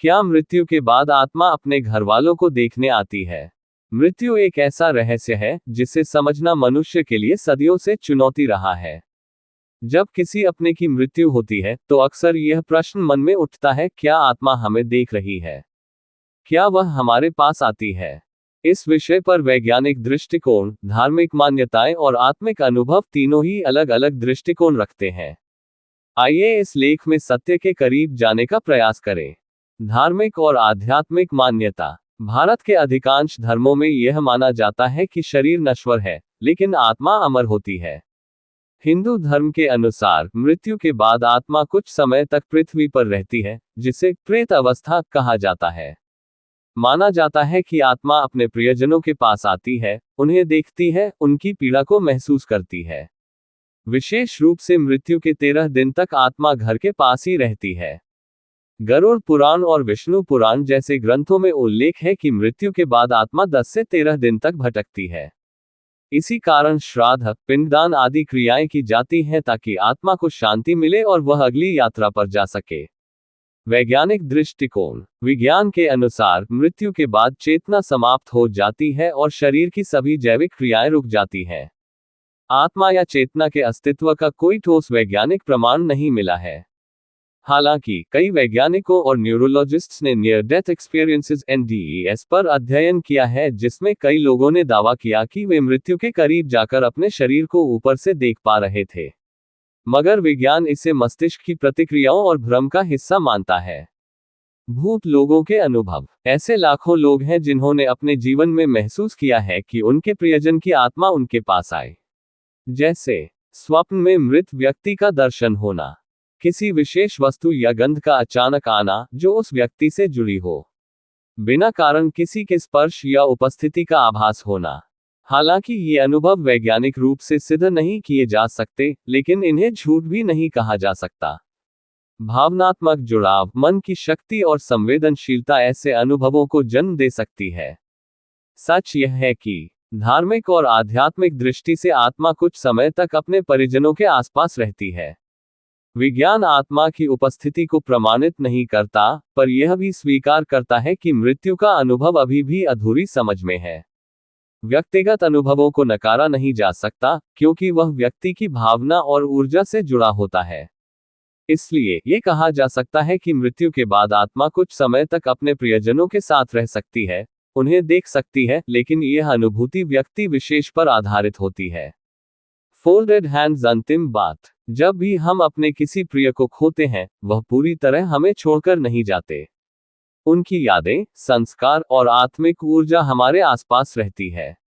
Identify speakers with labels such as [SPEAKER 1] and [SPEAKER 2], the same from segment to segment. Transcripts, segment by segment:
[SPEAKER 1] क्या मृत्यु के बाद आत्मा अपने घर वालों को देखने आती है? मृत्यु एक ऐसा रहस्य है जिसे समझना मनुष्य के लिए सदियों से चुनौती रहा है। जब किसी अपने की मृत्यु होती है तो अक्सर यह प्रश्न मन में उठता है, क्या आत्मा हमें देख रही है? क्या वह हमारे पास आती है? इस विषय पर वैज्ञानिक दृष्टिकोण, धार्मिक मान्यताएं और आत्मिक अनुभव तीनों ही अलग अलग दृष्टिकोण रखते हैं। आइए इस लेख में सत्य के करीब जाने का प्रयास करें। धार्मिक और आध्यात्मिक मान्यता। भारत के अधिकांश धर्मों में यह माना जाता है कि शरीर नश्वर है, लेकिन आत्मा अमर होती है। हिंदू धर्म के अनुसार मृत्यु के बाद आत्मा कुछ समय तक पृथ्वी पर रहती है, जिसे प्रेत अवस्था कहा जाता है। माना जाता है कि आत्मा अपने प्रियजनों के पास आती है, उन्हें देखती है, उनकी पीड़ा को महसूस करती है। विशेष रूप से मृत्यु के 13 दिन तक आत्मा घर के पास ही रहती है। गरुड़ पुराण और विष्णु पुराण जैसे ग्रंथों में उल्लेख है कि मृत्यु के बाद आत्मा 10 से 13 दिन तक भटकती है। इसी कारण श्राद्ध, पिंडदान आदि क्रियाएं की जाती हैं ताकि आत्मा को शांति मिले और वह अगली यात्रा पर जा सके। वैज्ञानिक दृष्टिकोण। विज्ञान के अनुसार मृत्यु के बाद चेतना समाप्त हो जाती है और शरीर की सभी जैविक क्रियाएं रुक जाती हैं। आत्मा या चेतना के अस्तित्व का कोई ठोस वैज्ञानिक प्रमाण नहीं मिला है। हालांकि कई वैज्ञानिकों और न्यूरोलॉजिस्ट्स ने नियर डेथ एक्सपीरियंसेस (NDEs) पर अध्ययन किया है, जिसमें कई लोगों ने दावा किया कि वे मृत्यु के करीब जाकर अपने शरीर को ऊपर से देख पा रहे थे। मगर विज्ञान इसे मस्तिष्क की प्रतिक्रियाओं और भ्रम का हिस्सा मानता है। भूत लोगों के अनुभव। ऐसे लाखों लोग हैं जिन्होंने अपने जीवन में महसूस किया है कि उनके प्रियजन की आत्मा उनके पास आए। जैसे स्वप्न में मृत व्यक्ति का दर्शन होना, किसी विशेष वस्तु या गंध का अचानक आना जो उस व्यक्ति से जुड़ी हो, बिना कारण किसी के स्पर्श या उपस्थिति का आभास होना। हालांकि ये अनुभव वैज्ञानिक रूप से सिद्ध नहीं किए जा सकते, लेकिन इन्हें झूठ भी नहीं कहा जा सकता। भावनात्मक जुड़ाव, मन की शक्ति और संवेदनशीलता ऐसे अनुभवों को जन्म दे सकती है। सच यह है कि धार्मिक और आध्यात्मिक दृष्टि से आत्मा कुछ समय तक अपने परिजनों के आसपास रहती है। विज्ञान आत्मा की उपस्थिति को प्रमाणित नहीं करता, पर यह भी स्वीकार करता है कि मृत्यु का अनुभव अभी भी अधूरी समझ में है। व्यक्तिगत अनुभवों को नकारा नहीं जा सकता, क्योंकि वह व्यक्ति की भावना और ऊर्जा से जुड़ा होता है। इसलिए ये कहा जा सकता है कि मृत्यु के बाद आत्मा कुछ समय तक अपने प्रियजनों के साथ रह सकती है, उन्हें देख सकती है, लेकिन यह अनुभूति व्यक्ति विशेष पर आधारित होती है। Folded hands. अंतिम बात। जब भी हम अपने किसी प्रिय को खोते हैं, वह पूरी तरह हमें छोड़कर नहीं जाते। उनकी यादें, संस्कार और आत्मिक ऊर्जा हमारे आसपास रहती है।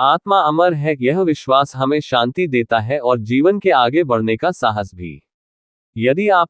[SPEAKER 1] आत्मा अमर है, यह विश्वास हमें शांति देता है और जीवन के आगे बढ़ने का साहस भी। यदि आप